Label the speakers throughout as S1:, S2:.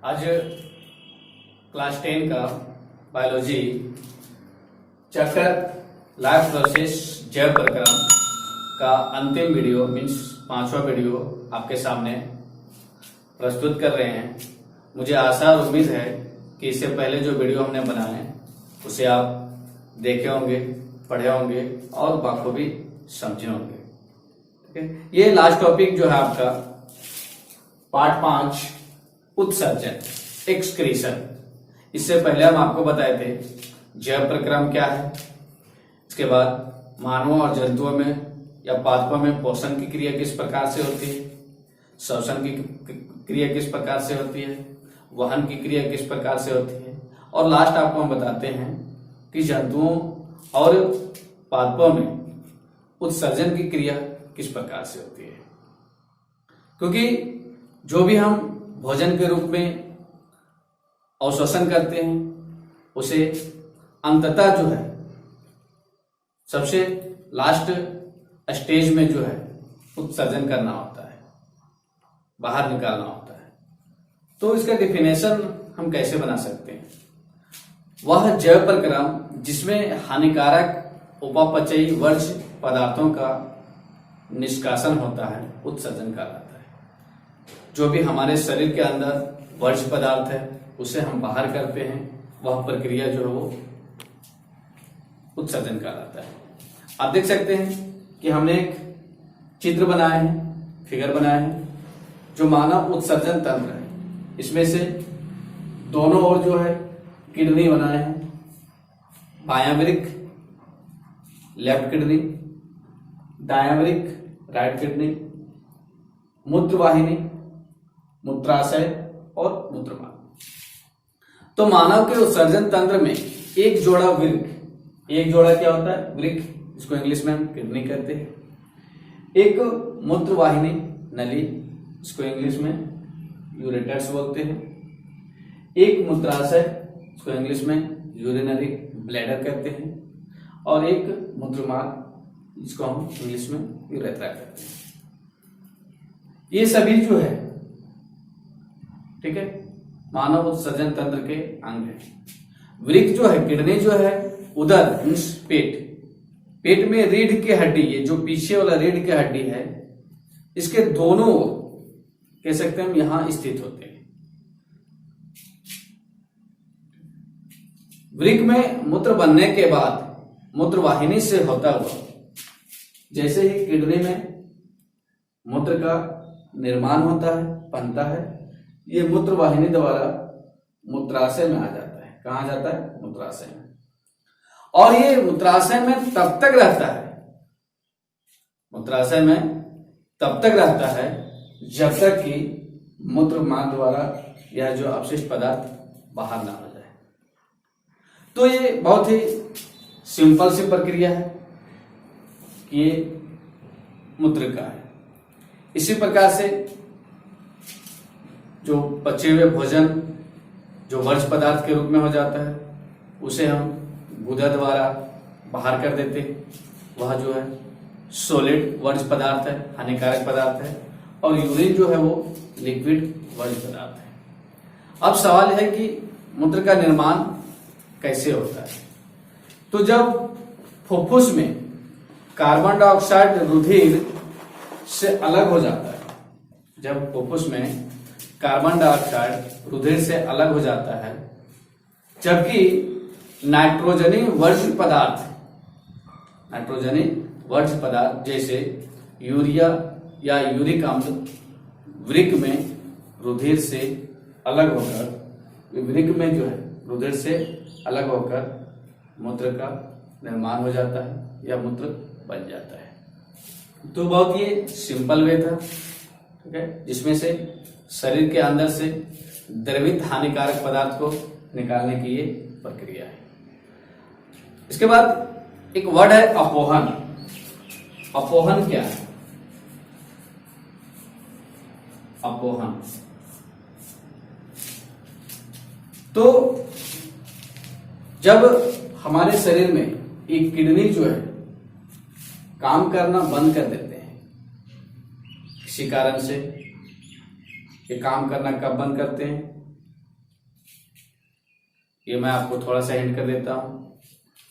S1: आज क्लास 10 का biology chapter life process जैव प्रक्रम का अंतिम वीडियो मीन्स 5वां वीडियो आपके सामने प्रस्तुत कर रहे हैं। मुझे आशा और उम्मीद है कि इससे पहले जो वीडियो हमने बनाए उसे आप देखे होंगे, पढ़े होंगे और बखूबी समझे होंगे। ठीक है, ये लास्ट टॉपिक जो है आपका पार्ट 5 उत्सर्जन एक्सक्रीशन। इससे पहले हम आपको बताए थे जैव प्रक्रम क्या है, इसके बाद मानवों और जंतुओं में या पादपों में पोषण की क्रिया किस प्रकार से होती है, श्वसन की क्रिया किस प्रकार से होती है, वहन की क्रिया किस प्रकार से होती है, और लास्ट आपको हम बताते हैं कि जंतुओं और पादपों में उत्सर्जन की क्रिया किस प्रकार से होती है। क्योंकि जो भी हम भोजन के रूप में अवशोषण करते हैं उसे अंततः जो है सबसे लास्ट स्टेज में जो है उत्सर्जन करना होता है, बाहर निकालना होता है। तो इसका डिफिनेशन हम कैसे बना सकते हैं? वह जैव प्रक्रम जिसमें हानिकारक उपापचयी वर्ज्य पदार्थों का निष्कासन होता है उत्सर्जन कहलाता है। जो भी हमारे शरीर के अंदर वर्ज्य पदार्थ है उसे हम बाहर करते हैं, वह प्रक्रिया जो है वो उत्सर्जन कहलाता है। आप देख सकते हैं कि हमने एक चित्र बनाया है, फिगर बनाया है, जो मानव उत्सर्जन तंत्र है। इसमें से दोनों ओर जो है किडनी बनाए हैं, बायां वृक्क लेफ्ट किडनी, दायां वृक्क राइट किडनी, मूत्रवाहिनी, मूत्राशय और मूत्रमार्ग। तो मानव के उत्सर्जन तंत्र में एक जोड़ा वृक्क, एक जोड़ा क्या होता है? वृक्क, इसको इंग्लिश में हम किडनी कहते हैं। एक मूत्रवाहिनी नली, इसको इंग्लिश में यूरेटर्स बोलते हैं। एक मूत्राशय, इसको इंग्लिश में यूरिनरी ब्लैडर कहते हैं। और एक मूत्रमार्ग, जिसको हम इंग्लिश में यूरेथ्रा कहते हैं। ये सभी जो है, ठीक है, मानव उत्सर्जन तंत्र के अंग है। वृक्क जो है, किडनी जो है, उदर मीन्स पेट, पेट में रीढ़ की हड्डी, ये जो पीछे वाला रीढ़ की हड्डी है, इसके दोनों कह सकते हैं हम यहां स्थित होते हैं। वृक्क में मूत्र बनने के बाद मूत्रवाहिनी से होता हुआ जैसे ही किडनी में मूत्र का निर्माण होता है, बनता है, ये मूत्रवाहिनी द्वारा मूत्राशय में आ जाता है। कहां जाता है? मूत्राशय में। और ये मूत्राशय में तब तक रहता है, मूत्राशय में तब तक रहता है जब तक कि मूत्र मार्ग द्वारा यह जो अपशिष्ट पदार्थ बाहर ना हो जाए। तो ये बहुत ही सिंपल सी प्रक्रिया है कि ये मूत्र का है। इसी प्रकार से जो बचे हुए भोजन जो वर्ज्य पदार्थ के रूप में हो जाता है उसे हम गुदा द्वारा बाहर कर देते हैं। वह जो है सॉलिड वर्ज्य पदार्थ है, हानिकारक पदार्थ है, और यूरिन जो है वो लिक्विड वर्ज्य पदार्थ है। अब सवाल है कि मूत्र का निर्माण कैसे होता है? तो जब फुफ्फुस में कार्बन डाइऑक्साइड रुधिर से अलग हो जाता है, जब फुफ्फुस में कार्बन डाइऑक्साइड रुधिर से अलग हो जाता है, जबकि नाइट्रोजनी वर्ज्य पदार्थ, नाइट्रोजनी वर्ज्य पदार्थ जैसे यूरिया या यूरिक अम्ल वृक्क में रुधिर से अलग होकर, वृक्क में जो है रुधिर से अलग होकर मूत्र का निर्माण हो जाता है या मूत्र बन जाता है। तो बहुत ये सिंपल वे था, ठीक है, जिसमें से शरीर के अंदर से द्रवित हानिकारक पदार्थ को निकालने की ये प्रक्रिया है। इसके बाद एक वर्ड है अपोहन। अपोहन क्या है? अपोहन तो जब हमारे शरीर में एक किडनी जो है काम करना बंद कर देते हैं किसी कारण से, ये काम करना कब बंद करते हैं? ये मैं आपको थोड़ा सा हिंट कर देता हूं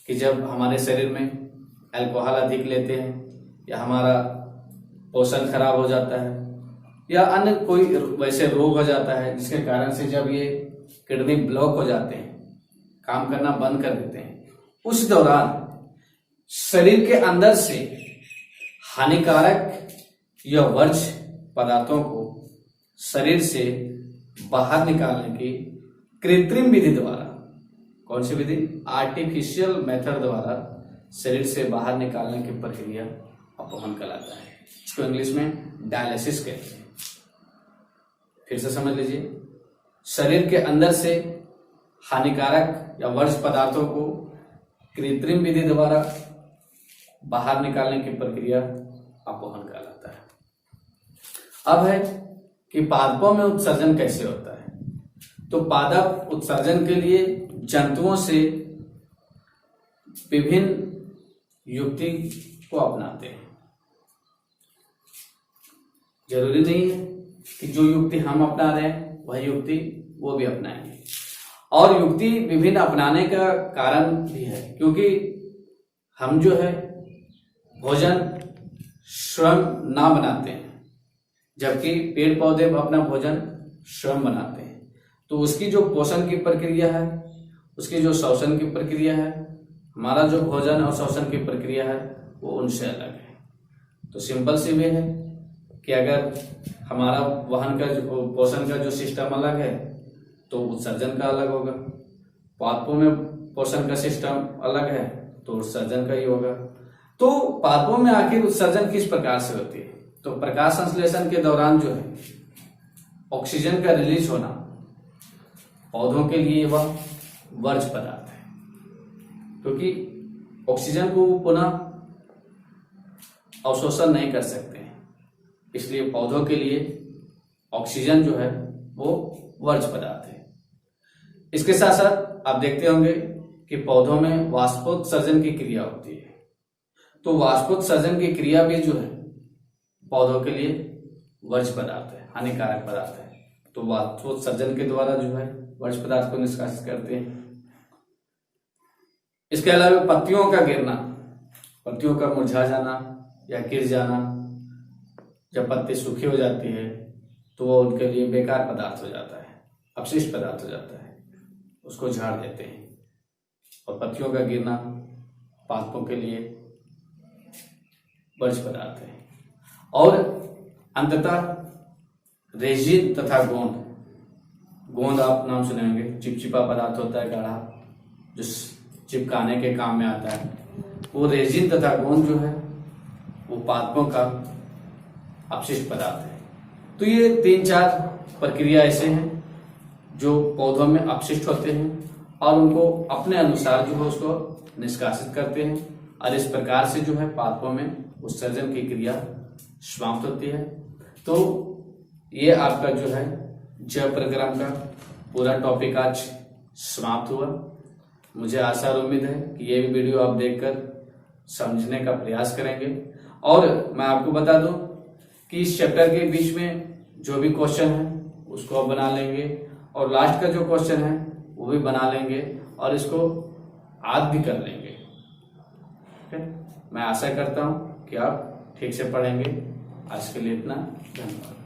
S1: कि जब हमारे शरीर में अल्कोहल अधिक लेते हैं या हमारा पोषण खराब हो जाता है या अन्य कोई वैसे रोग हो जाता है जिसके कारण से जब ये किडनी ब्लॉक हो जाते हैं, काम करना बंद कर देते हैं, उस दौरान शरीर के अंदर से हानिकारक या वर्ज्य पदार्थों को शरीर से बाहर निकालने की कृत्रिम विधि द्वारा, कौन सी विधि? आर्टिफिशियल मेथड द्वारा शरीर से बाहर निकालने की प्रक्रिया अपहरण कहलाता है। इसको इंग्लिश में डायलिसिस कहते हैं। फिर से समझ लीजिए, शरीर के अंदर से हानिकारक या वर्ज्य पदार्थों को कृत्रिम विधि द्वारा बाहर निकालने की प्रक्रिया अपहरण कहलाता है। अब है कि पादपों में उत्सर्जन कैसे होता है। तो पादप उत्सर्जन के लिए जंतुओं से विभिन्न युक्ति को अपनाते हैं। जरूरी नहीं है कि जो युक्ति हम अपना रहे हैं वह युक्ति वो भी अपनाएंगे, और युक्ति विभिन्न अपनाने का कारण भी है क्योंकि हम जो है भोजन स्वयं ना बनाते हैं, जबकि पेड़ पौधे अपना भोजन स्वयं बनाते हैं। तो उसकी जो पोषण की प्रक्रिया है, उसकी जो श्वसन की प्रक्रिया है, हमारा जो भोजन और श्वसन की प्रक्रिया है वो उनसे अलग है। तो सिंपल सी वे है कि अगर हमारा वहन का जो पोषण का जो सिस्टम अलग है तो उत्सर्जन का अलग होगा। पादपों में पोषण का सिस्टम अलग है तो उत्सर्जन का ही होगा। तो पादपों में आखिर उत्सर्जन किस प्रकार से होती है? तो प्रकाश संश्लेषण के दौरान जो है ऑक्सीजन का रिलीज होना पौधों के लिए वह वर्ज्य पदार्थ है, क्योंकि ऑक्सीजन को पुनः अवशोषण नहीं कर सकते हैं, इसलिए पौधों के लिए ऑक्सीजन जो है वो वर्ज्य पदार्थ है। इसके साथ साथ आप देखते होंगे कि पौधों में वाष्पोत्सर्जन की क्रिया होती है। तो वाष्पोत्सर्जन की क्रिया भी जो है पौधों के लिए वर्ज्य पदार्थ है, हानिकारक पदार्थ है। तो वाष्पोत्सर्जन के द्वारा जो है वर्ज्य पदार्थ को निष्कासित करते हैं। इसके अलावा पत्तियों का गिरना, पत्तियों का मुरझा जाना या गिर जाना, जब पत्ती सूखी हो जाती है तो वो उनके लिए बेकार पदार्थ हो जाता है, अपशिष्ट पदार्थ हो जाता है, उसको झाड़ देते हैं। और पत्तियों का गिरना पादपों के लिए वर्ज्य पदार्थ है। और अंततः रेजिन तथा गोंद, गोंद आप नाम सुने होंगे, चिपचिपा पदार्थ होता है गाढ़ा जो चिपकाने के काम में आता है। वो रेजिन तथा गोंद जो है वो पादपों का अपशिष्ट पदार्थ है। तो ये 3-4 प्रक्रिया ऐसे हैं जो पौधों में अपशिष्ट होते हैं और उनको अपने अनुसार जो है उसको निष्कासित करते हैं, और इस प्रकार से जो है पादपों में उत्सर्जन की क्रिया समाप्त होती है। तो ये आपका जो है जैव प्रक्रम का पूरा टॉपिक आज समाप्त हुआ। मुझे आशा और उम्मीद है कि ये भी वीडियो आप देखकर समझने का प्रयास करेंगे। और मैं आपको बता दूं कि इस चैप्टर के बीच में जो भी क्वेश्चन है उसको आप बना लेंगे, और लास्ट का जो क्वेश्चन है वो भी बना लेंगे, और इसको याद भी कर लेंगे। मैं आशा करता हूं कि आप ठीक से पढ़ेंगे। आज के लिए इतना, धन्यवाद।